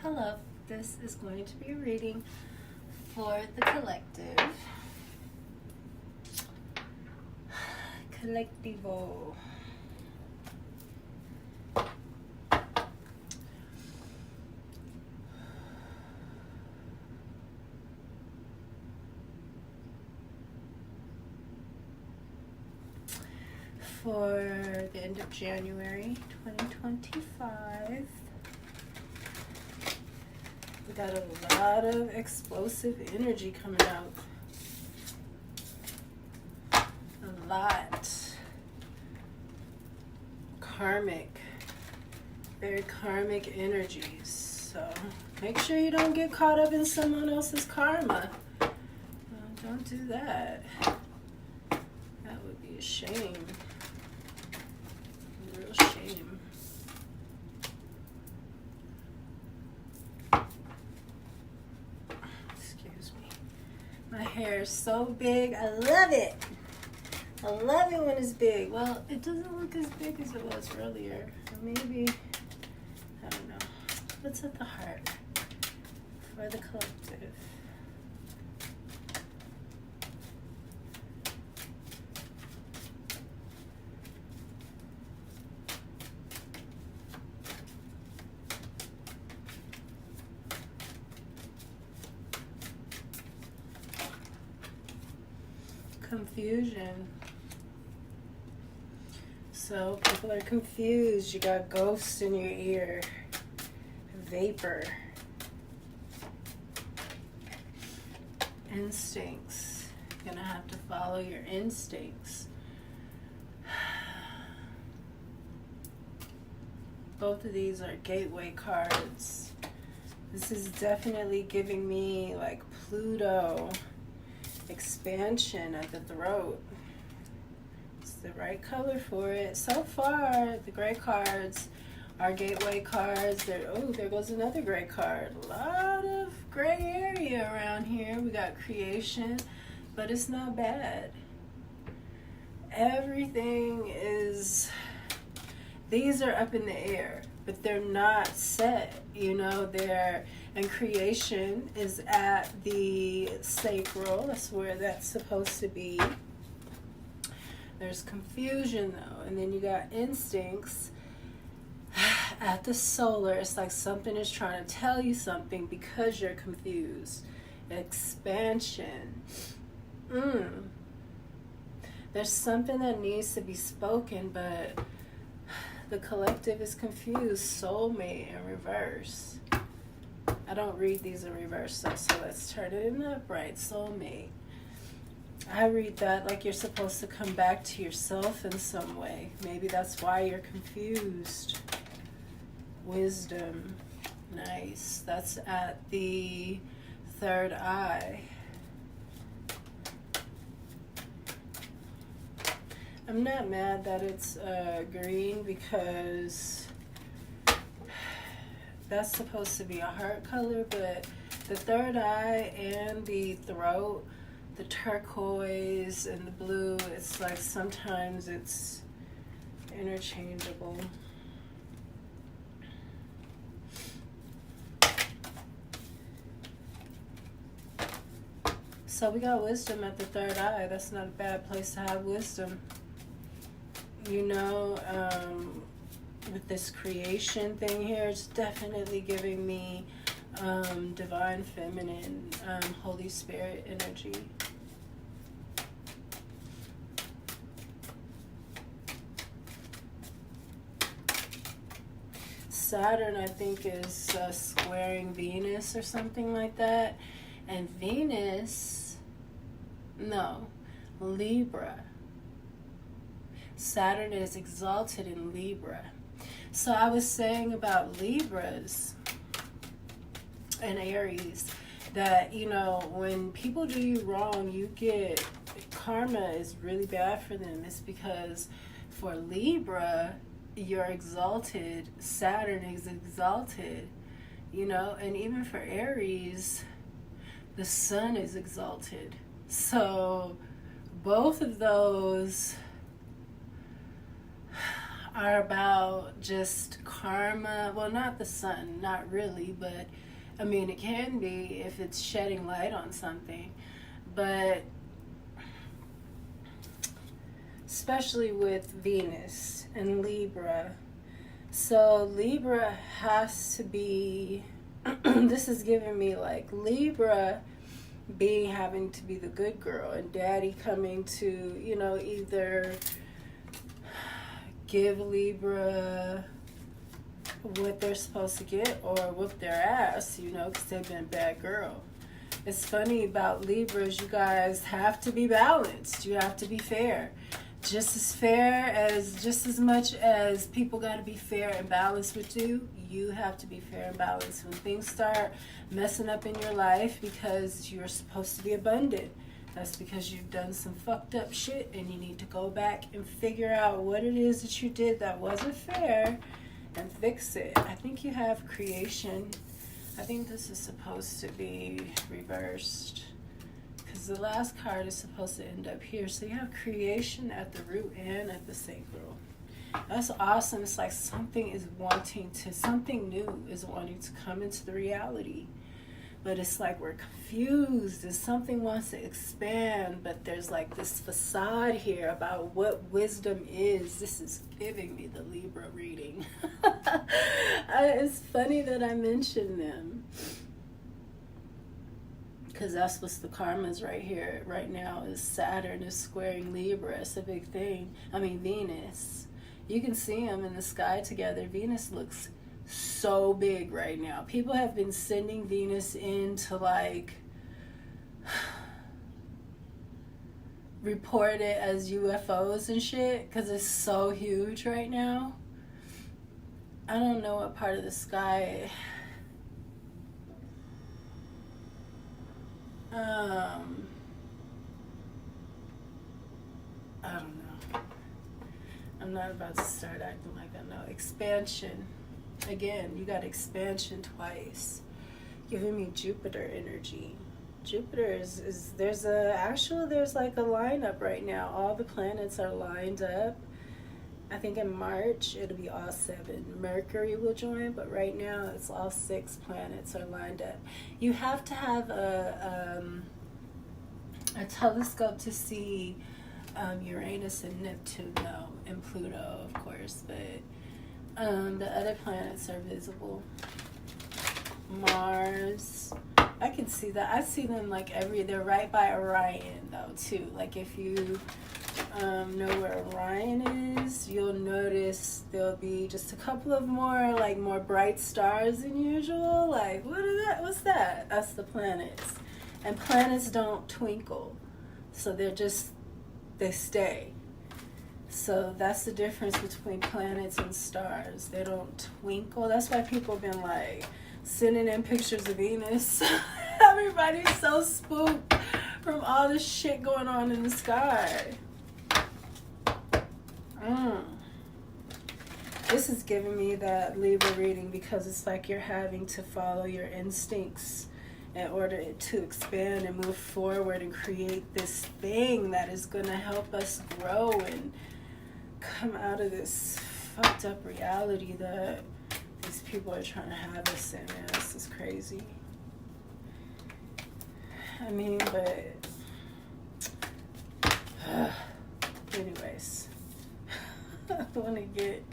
Hello, this is going to be a reading for the collective. Collectivo. For the end of January 2025. We got a lot of explosive energy coming out. A lot. Karmic. Very karmic energies. So make sure you don't get caught up in someone else's karma. Don't do that. That would be a shame. A real shame. My hair is so big. I love it. I love it when it's big. Well, it doesn't look as big as it was earlier. Or maybe, I don't know. What's at the heart for the collective? Confusion. So people are confused. You got ghosts in your ear. Vapor. Instincts. You're gonna have to follow your instincts. Both of these are gateway cards. This is definitely giving me like Pluto. Expansion at the throat. It's the right color for it. So far, the gray cards are gateway cards. There goes another gray card. A lot of gray area around here. We got creation, but it's not bad. Everything is, these are up in the air, but they're not set. You know, and creation is at the sacral. That's where that's supposed to be. There's confusion though, and then you got instincts at the solar. It's like something is trying to tell you something because you're confused. Expansion. There's something that needs to be spoken, but the collective is confused. Soulmate in reverse. I don't read these in reverse though, so let's turn it in upright. Soulmate. I read that like you're supposed to come back to yourself in some way. Maybe that's why you're confused. Wisdom. Nice. That's at the third eye. I'm not mad that it's green because that's supposed to be a heart color, but the third eye and the throat, the turquoise and the blue, it's like sometimes it's interchangeable. So we got wisdom at the third eye. That's not a bad place to have wisdom. You know, with this creation thing here, it's definitely giving me divine feminine, Holy Spirit energy. Saturn, I think, is squaring Venus or something like that. And Venus, no, Libra. Saturn is exalted in Libra. So I was saying about Libras and Aries that, you know, when people do you wrong, you get, karma is really bad for them. It's because for Libra, you're exalted, Saturn is exalted, you know, and even for Aries, the sun is exalted. So both of those are about just karma. Well, not the sun, not really, but I mean, it can be if it's shedding light on something. But especially with Venus and Libra. So Libra has to be, this is giving me like Libra being having to be the good girl and daddy coming to, you know, either give Libra what they're supposed to get or whoop their ass, you know, because they've been a bad girl. It's funny about Libras, you guys have to be balanced. You have to be fair. Just as much as people got to be fair and balanced with you, you have to be fair and balanced. When things start messing up in your life because you're supposed to be abundant, that's because you've done some fucked up shit and you need to go back and figure out what it is that you did that wasn't fair and fix it. I think you have creation. I think this is supposed to be reversed, because the last card is supposed to end up here. So you have creation at the root and at the sacral. That's awesome. It's like something new is wanting to come into the reality. But it's like we're confused and something wants to expand, but there's like this facade here about what wisdom is. This is giving me the Libra reading. It's funny that I mentioned them, because that's what's the karmas right here right now is Saturn is squaring Libra. It's a big thing. I mean, Venus, you can see them in the sky together. Venus looks so big right now. People have been sending Venus in to like report it as UFOs and shit, because it's so huge right now. I don't know what part of the sky. I don't know. I'm not about to start acting like I know. Expansion. Again, you got expansion twice. Giving me Jupiter energy. Jupiter is there's like a lineup right now. All the planets are lined up. I think in March it'll be all 7. Mercury will join, but right now it's all 6 planets are lined up. You have to have a telescope to see Uranus and Neptune, though, and Pluto, of course, but the other planets are visible. Mars, I can see that. I see them like they're right by Orion, though, too. Like if you know where Orion is, you'll notice there'll be just a couple of more bright stars than usual. Like, what is that? What's that? That's the planets. And planets don't twinkle, so they stay. So that's the difference between planets and stars. They don't twinkle. That's why people have been like sending in pictures of Venus. Everybody's so spooked from all this shit going on in the sky. This is giving me that Libra reading, because it's like you're having to follow your instincts in order to expand and move forward and create this thing that is going to help us grow and come out of this fucked up reality that these people are trying to have us in. Man, this is crazy. I mean, but anyways, I want to get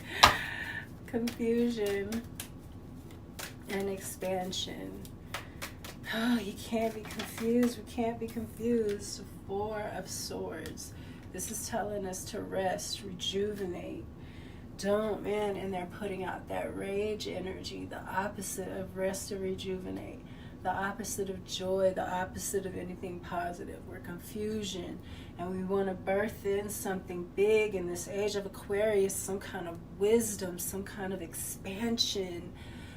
confusion and expansion. Oh, you can't be confused. We can't be confused. 4 of Swords. This is telling us to rest, rejuvenate. And they're putting out that rage energy, the opposite of rest and rejuvenate, the opposite of joy, the opposite of anything positive. We're confusion, and we want to birth in something big in this age of Aquarius, some kind of wisdom, some kind of expansion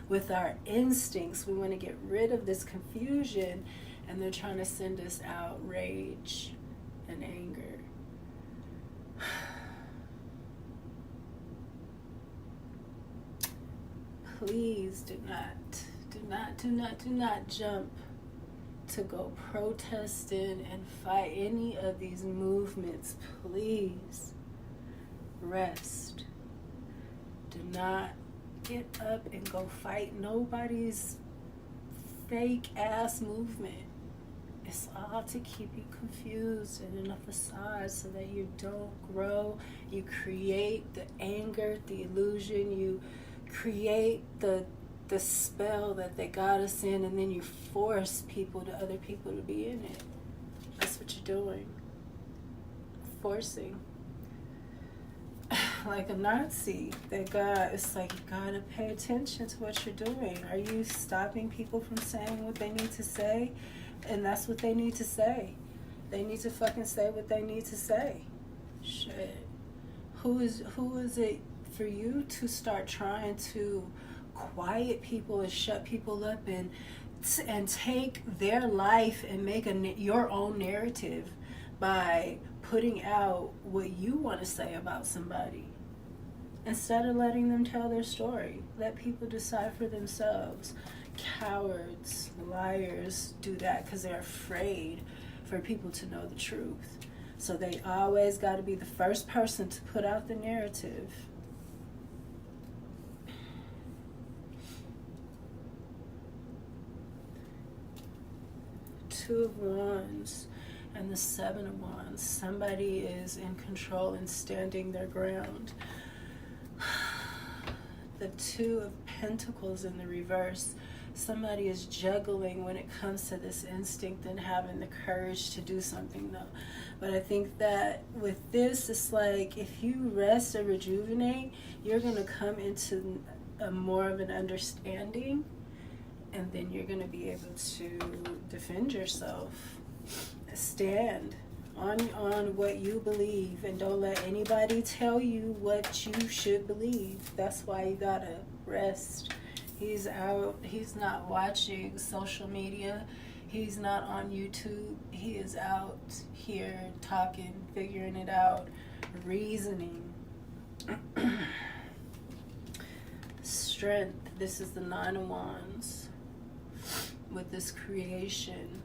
with our instincts. We want to get rid of this confusion, and they're trying to send us out rage and anger. Please do not jump to go protesting and fight any of these movements. Please rest. Do not get up and go fight nobody's fake ass movement. It's all to keep you confused and in a facade so that you don't grow. You create the anger, the illusion, you create the spell that they got us in, and then you force other people to be in it. That's what you're doing. Forcing. Like a Nazi. It's like, you gotta pay attention to what you're doing. Are you stopping people from saying what they need to say? And that's what they need to say. They need to fucking say what they need to say. Shit. Who is it for you to start trying to quiet people and shut people up and take their life and make your own narrative by putting out what you want to say about somebody, instead of letting them tell their story? Let people decide for themselves. Cowards, liars do that because they're afraid for people to know the truth. So they always got to be the first person to put out the narrative. Two of Wands and the Seven of Wands. Somebody is in control and standing their ground. The Two of Pentacles in the reverse. Somebody is juggling when it comes to this instinct and having the courage to do something, though. But I think that with this, it's like, if you rest and rejuvenate, you're going to come into a more of an understanding, and then you're going to be able to defend yourself. Stand on what you believe, and don't let anybody tell you what you should believe. That's why you got to rest. He's out. He's not watching social media. He's not on YouTube. He is out here talking, figuring it out, reasoning. Strength. This is the Nine of Wands with this creation.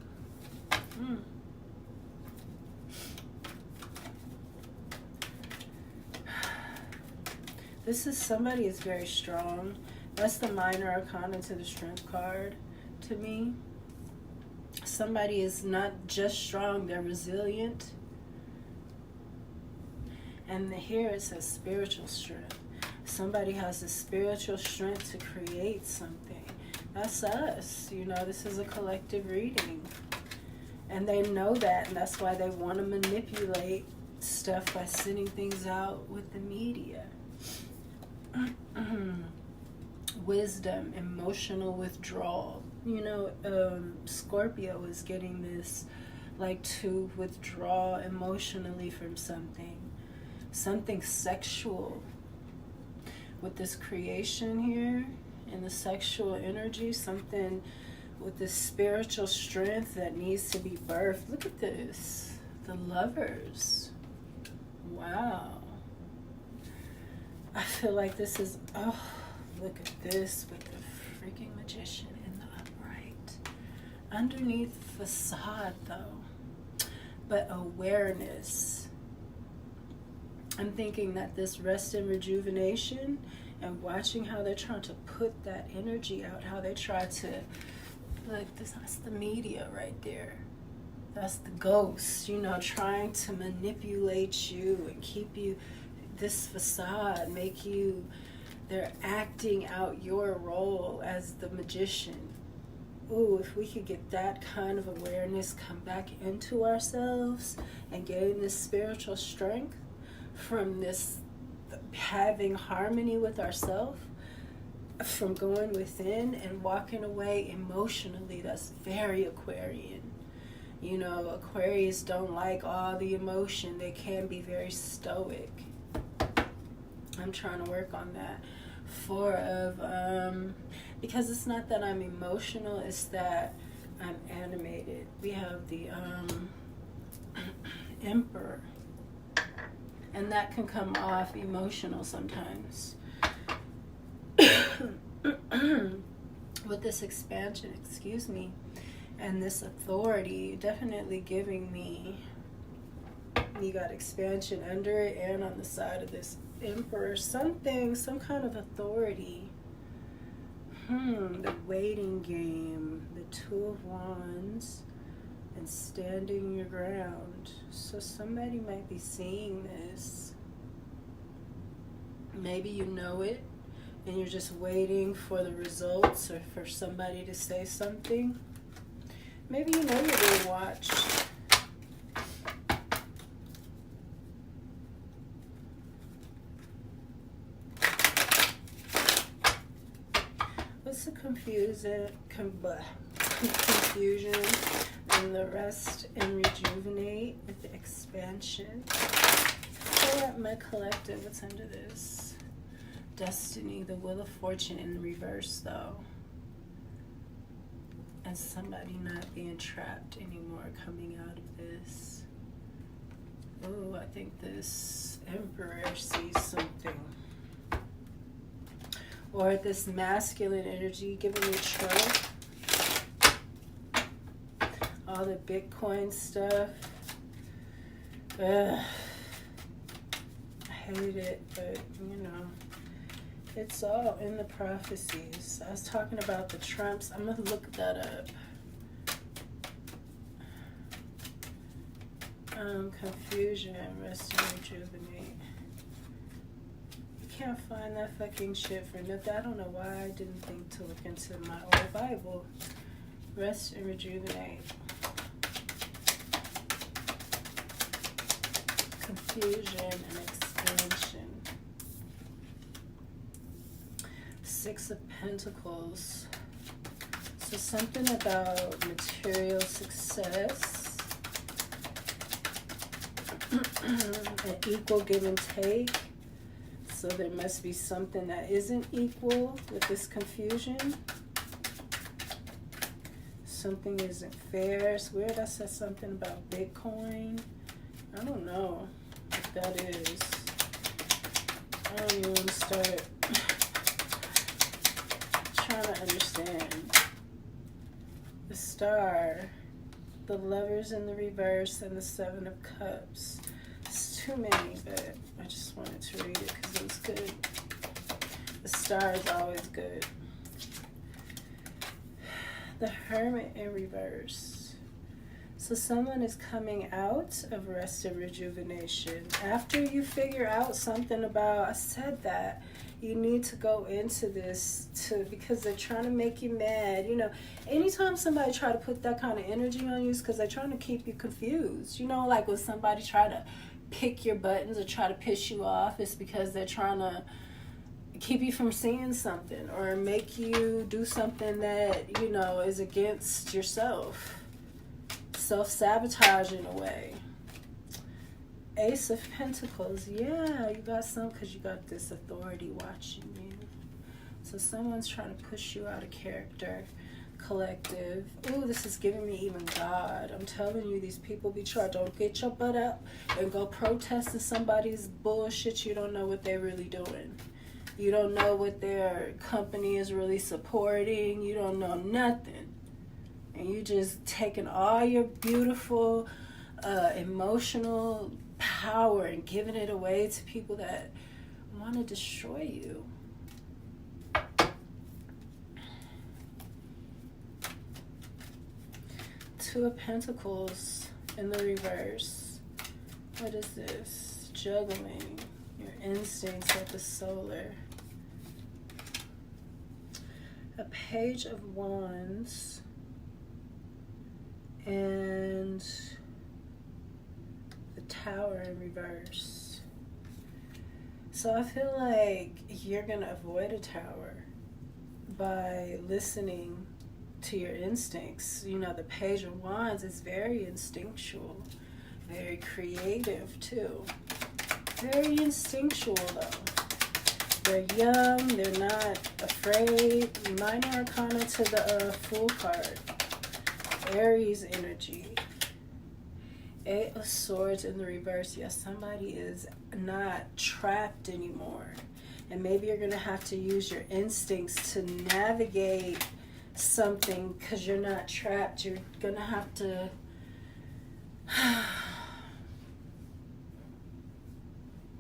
This is somebody is very strong. That's the Minor Arcana to the Strength card to me. Somebody is not just strong, they're resilient. And here it says spiritual strength. Somebody has the spiritual strength to create something. That's us. You know, this is a collective reading. And they know that, and that's why they want to manipulate stuff by sending things out with the media. Wisdom, emotional withdrawal. You know, Scorpio is getting this, like, to withdraw emotionally from something sexual. With this creation here, and the sexual energy, something with this spiritual strength that needs to be birthed. Look at this. The Lovers. Wow. I feel like this is, oh, look at this with the freaking Magician in the upright. Underneath facade, though. But awareness. I'm thinking that this rest and rejuvenation, and watching how they're trying to put that energy out, how they try to, like, that's the media right there. That's the ghost, you know, trying to manipulate you and keep you, this facade, make you, they're acting out your role as the magician. Ooh, if we could get that kind of awareness, come back into ourselves and gain this spiritual strength from this, having harmony with ourselves, from going within and walking away emotionally. That's very Aquarian. You know, Aquarius don't like all the emotion. They can be very stoic. I'm trying to work on that. Four of, because it's not that I'm emotional, it's that I'm animated. We have the Emperor. And that can come off emotional sometimes. With this expansion, excuse me, and this authority, definitely giving me, you got expansion under it and on the side of this Emperor, something, some kind of authority. The waiting game, the Two of Wands, and standing your ground. So somebody might be seeing this. Maybe you know it, and you're just waiting for the results or for somebody to say something. Maybe you know you're being watched. What's the confusion and the rest and rejuvenate with the expansion? Pull up my collective. What's under this? Destiny, the Wheel of Fortune in reverse, though. And somebody not being trapped anymore coming out of this. Oh, I think this Emperor sees something. Or this masculine energy giving me trouble. All the Bitcoin stuff. Ugh. I hate it, but you know, it's all in the prophecies. I was talking about the Trumps. I'm going to look that up. Confusion, rest and rejuvenate. You can't find that fucking shit for nothing. I don't know why I didn't think to look into my old Bible. Rest and rejuvenate. Confusion and expansion. Six of Pentacles. So something about material success. An equal give and take. So there must be something that isn't equal with this confusion. Something isn't fair. It's weird I said something about Bitcoin. I don't know what that is. I don't even want to start trying to understand. The Star, the Lovers in the reverse, and the Seven of Cups. It's too many, but I just wanted to read it because it was good. The Star is always good. The Hermit in reverse. So someone is coming out of rest and rejuvenation. After you figure out something about, I said that, you need to go into this because they're trying to make you mad. You know, anytime somebody try to put that kind of energy on you, it's because they're trying to keep you confused. You know, like when somebody try to pick your buttons or try to piss you off, it's because they're trying to keep you from seeing something or make you do something that, you know, is against yourself. Self-sabotage in a way. Ace of Pentacles. Yeah, you got some because you got this authority watching you. So someone's trying to push you out of character. Collective. Ooh, this is giving me even God. I'm telling you, these people be trying. Don't get your butt up and go protesting somebody's bullshit. You don't know what they're really doing. You don't know what their company is really supporting. You don't know nothing. And you just taking all your beautiful emotional power and giving it away to people that want to destroy you. Two of Pentacles in the reverse. What is this? Juggling your instincts at the solar. A Page of Wands. And the Tower in reverse. So I feel like you're going to avoid a tower by listening to your instincts. You know, the Page of Wands is very instinctual, very creative too. Very instinctual though. They're young, they're not afraid. Minor Arcana to the Fool card. Aries energy. Eight of Swords in the reverse. Yes, somebody is not trapped anymore. And maybe you're going to have to use your instincts to navigate something because you're not trapped. You're going to have to...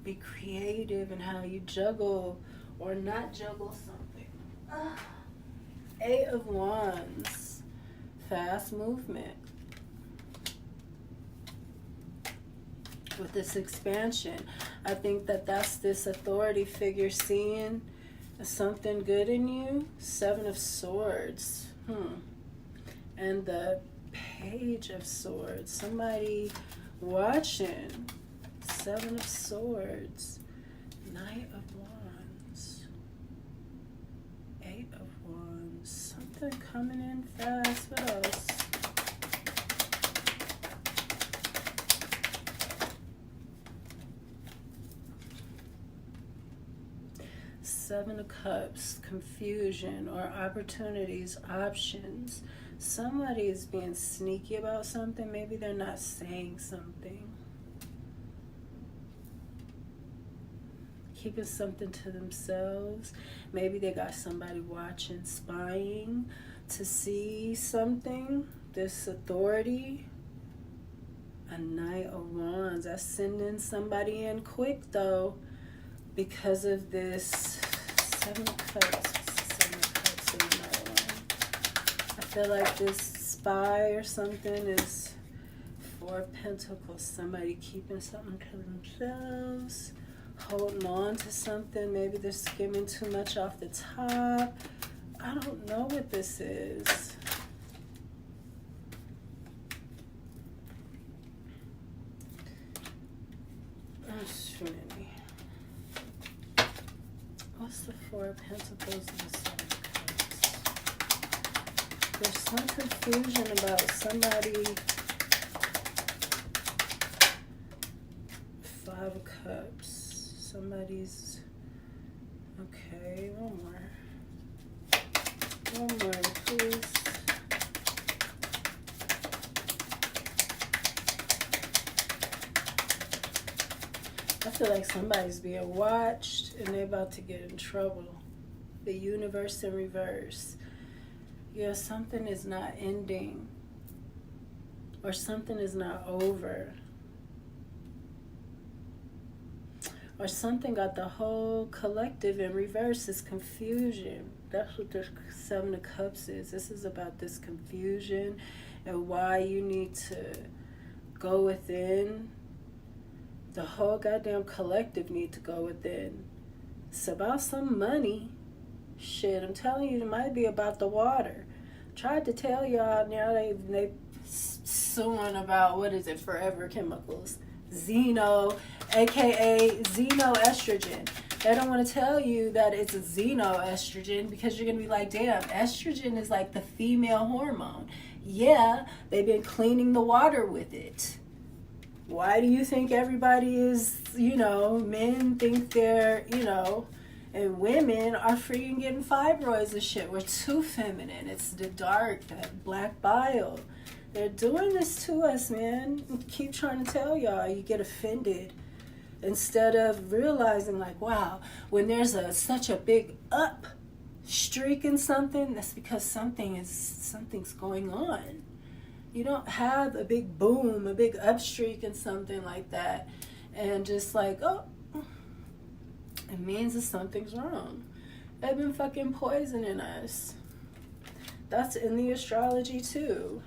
Be creative in how you juggle or not juggle something. 8 of Wands. Fast movement. With this expansion, I think that that's this authority figure seeing something good in you. 7 of Swords. And the Page of Swords. Somebody watching. 7 of Swords. Knight of Wands. 8 of Wands. Something coming in fast. What else? Seven of Cups, confusion or opportunities, options. Somebody is being sneaky about something. Maybe they're not saying something. Keeping something to themselves. Maybe they got somebody watching, spying to see something. This authority. A Knight of Wands. That's sending somebody in quick though. Because of this 7 of Cups. 7 of Cups in another one. I feel like this spy or something is 4 of Pentacles. Somebody keeping something to themselves. Holding on to something. Maybe they're skimming too much off the top. I don't know what this is. What's the 4 of Pentacles and the 7 of Cups? There's some confusion about somebody. 5 of Cups. Somebody's... Okay, one more. One more, please. I feel like somebody's being watched and they're about to get in trouble. The universe in reverse. Yeah, something is not ending. Or something is not over. Or something got the whole collective in reverse. It's confusion. That's what the 7 of Cups is. This is about this confusion and why you need to go within. The whole goddamn collective need to go within. It's about some money. Shit, I'm telling you, it might be about the water. Tried to tell y'all, now they suing about, what is it, Forever Chemicals. Xeno, aka xenoestrogen. They don't want to tell you that it's a xenoestrogen because you're going to be like, damn, estrogen is like the female hormone. Yeah, they've been cleaning the water with it. Why do you think everybody is, men think they're, and women are freaking getting fibroids and shit. We're too feminine. It's the dark, that black bile. They're doing this to us, man. Keep trying to tell y'all. You get offended. Instead of realizing, like, wow, when there's such a big up streak in something, that's because something's going on. You don't have a big boom, a big upstreak in something like that, and just like, oh, it means that something's wrong. They've been fucking poisoning us. That's in the astrology too.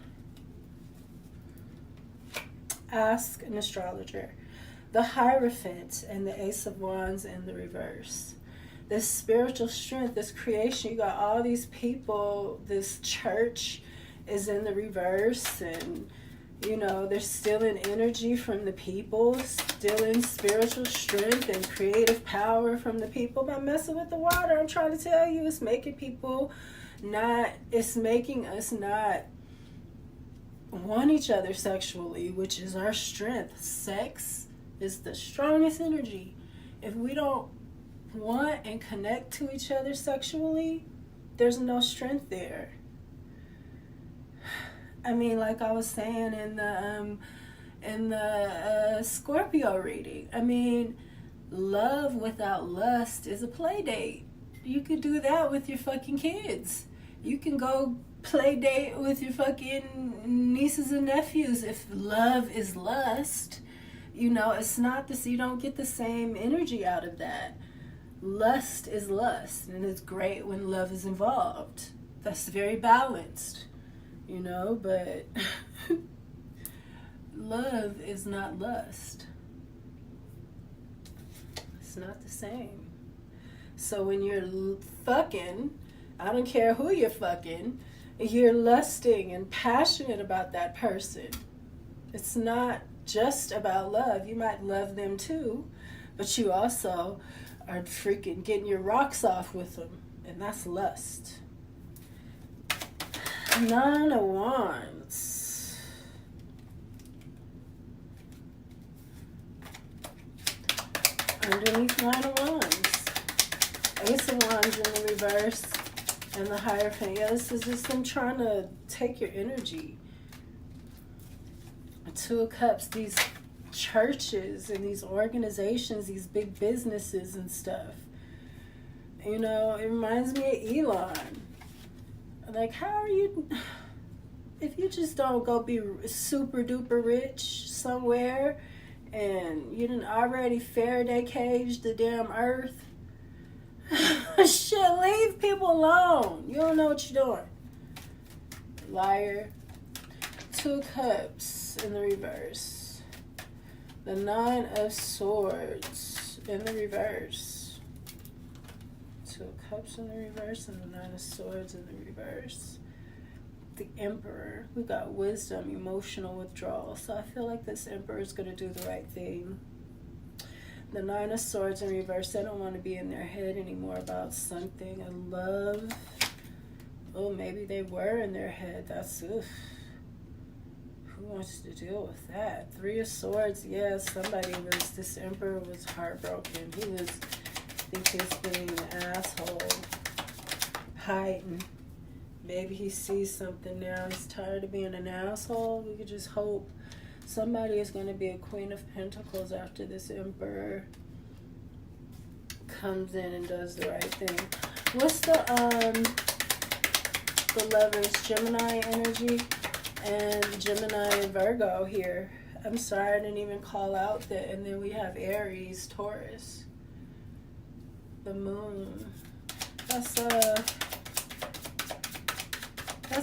Ask an astrologer. The Hierophant and the Ace of Wands in the reverse. This spiritual strength, this creation, you got all these people, this church is in the reverse, and they're stealing energy from the people, stealing spiritual strength and creative power from the people by messing with the water. I'm trying to tell you, it's making us not want each other sexually, which is our strength. Sex is the strongest energy. If we don't want and connect to each other sexually, there's no strength there. I mean, like I was saying in the Scorpio reading, I mean, love without lust is a play date. You could do that with your fucking kids. You can go play date with your fucking nieces and nephews. If love is lust, You know, it's not this, you don't get the same energy out of that. Lust is lust, and it's great when love is involved. That's very balanced, you know, but love is not lust. It's not the same. So when you're fucking, I don't care who you're fucking, you're lusting and passionate about that person. It's not just about love. You might love them too, but you also are freaking getting your rocks off with them, and that's lust. 9 of Wands. Underneath 9 of Wands, Ace of Wands in the reverse, and the Hierophant. Yeah, this is just them trying to take your energy. 2 of Cups, these churches and these organizations, these big businesses and stuff. You know, it reminds me of Elon. Like, how are you, if you just don't go be super duper rich somewhere and you didn't already Faraday cage the damn earth, shit, leave people alone. You don't know what you're doing. Liar. 2 of Cups in the reverse. The 9 of Swords in the reverse. 2 of Cups in the reverse and the 9 of Swords in the reverse. The Emperor. We got wisdom, emotional withdrawal. So I feel like this Emperor is going to do the right thing. The 9 of Swords in reverse. They don't want to be in their head anymore about something. And love. Oh, maybe they were in their head. That's oof. Who wants to deal with that? 3 of Swords. Yeah, this Emperor was heartbroken. He was, I think he's being an asshole. Hiding. Maybe he sees something now. He's tired of being an asshole. We could just hope somebody is going to be a Queen of Pentacles after this Emperor comes in and does the right thing. What's the Lovers? Gemini energy and Gemini and Virgo here. I'm sorry, I didn't even call out that. And then we have Aries, Taurus. The Moon. That's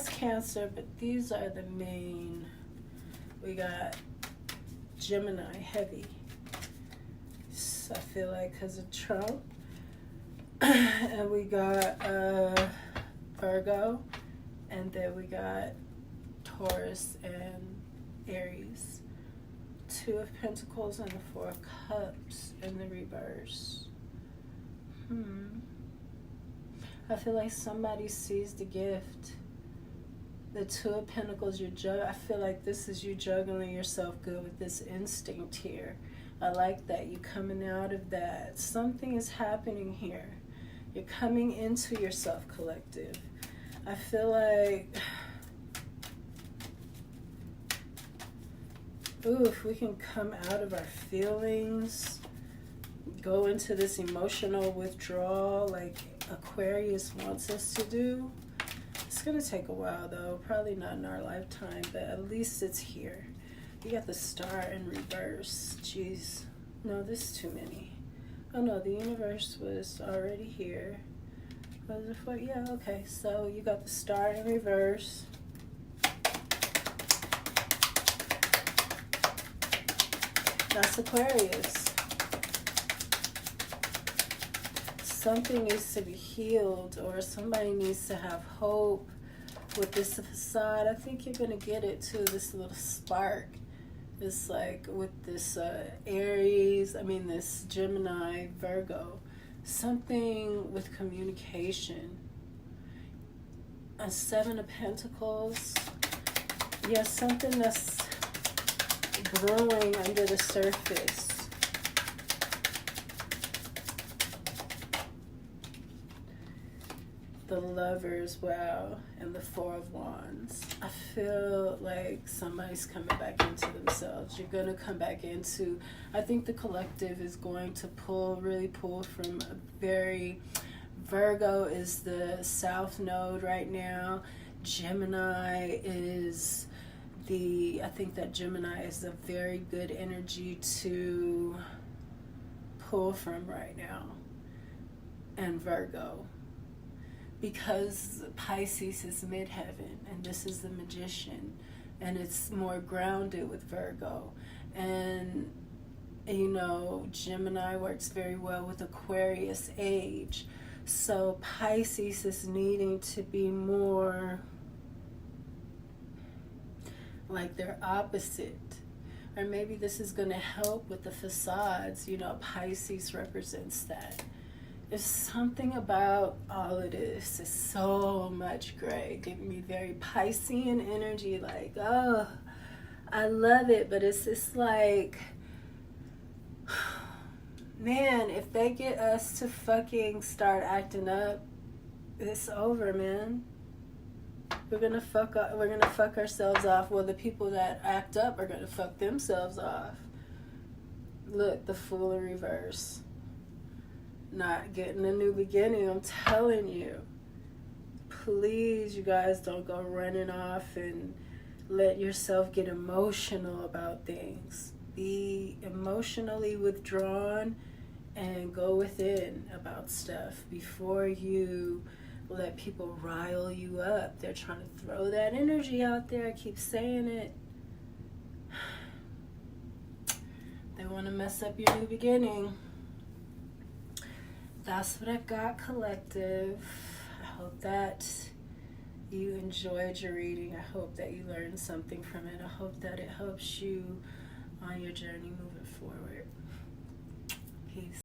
Cancer, but these are the main. We got Gemini, heavy. So I feel like because of Trump. And we got Virgo. And then we got Taurus and Aries. 2 of Pentacles and the 4 of Cups in the reverse. I feel like somebody sees the gift. The 2 of Pentacles, I feel like this is you juggling yourself good with this instinct here. I like that. You coming out of that. Something is happening here. You're coming into yourself collective. I feel like, ooh, if we can come out of our feelings, go into this emotional withdrawal like Aquarius wants us to do. It's going to take a while, though. Probably not in our lifetime, but at least it's here. You got the Star in reverse. Jeez. No, this is too many. Oh, no, the universe was already here. Was it for? Yeah, okay. So you got the Star in reverse. That's Aquarius. Something needs to be healed, or somebody needs to have hope with this facade. I think you're going to get it too, this little spark. It's like with this this Gemini, Virgo. Something with communication. A 7 of Pentacles. Yeah, something that's brewing under the surface. The Lovers, wow, and the 4 of Wands. I feel like somebody's coming back into themselves. You're going to come back into, I think the collective is going to really pull from a very, Virgo is the South Node right now. Gemini is I think that Gemini is a very good energy to pull from right now, and Virgo, because Pisces is midheaven and this is the Magician, and it's more grounded with Virgo. And you know, Gemini works very well with Aquarius age, so Pisces is needing to be more like their opposite. Or maybe this is going to help with the facades. You know, Pisces represents that. There's something about all of this. It's so much gray, giving me very Piscean energy. Like, oh, I love it. But it's just like, man, if they get us to fucking start acting up, it's over, man. We're gonna fuck ourselves off. Well, the people that act up are gonna fuck themselves off. Look, the Fool in reverse. Not getting a new beginning, I'm telling you. Please, you guys, don't go running off and let yourself get emotional about things. Be emotionally withdrawn and go within about stuff before you let people rile you up. They're trying to throw that energy out there. I keep saying it. They want to mess up your new beginning. That's what I got, collective. I hope that you enjoyed your reading. I hope that you learned something from it. I hope that it helps you on your journey moving forward. Peace.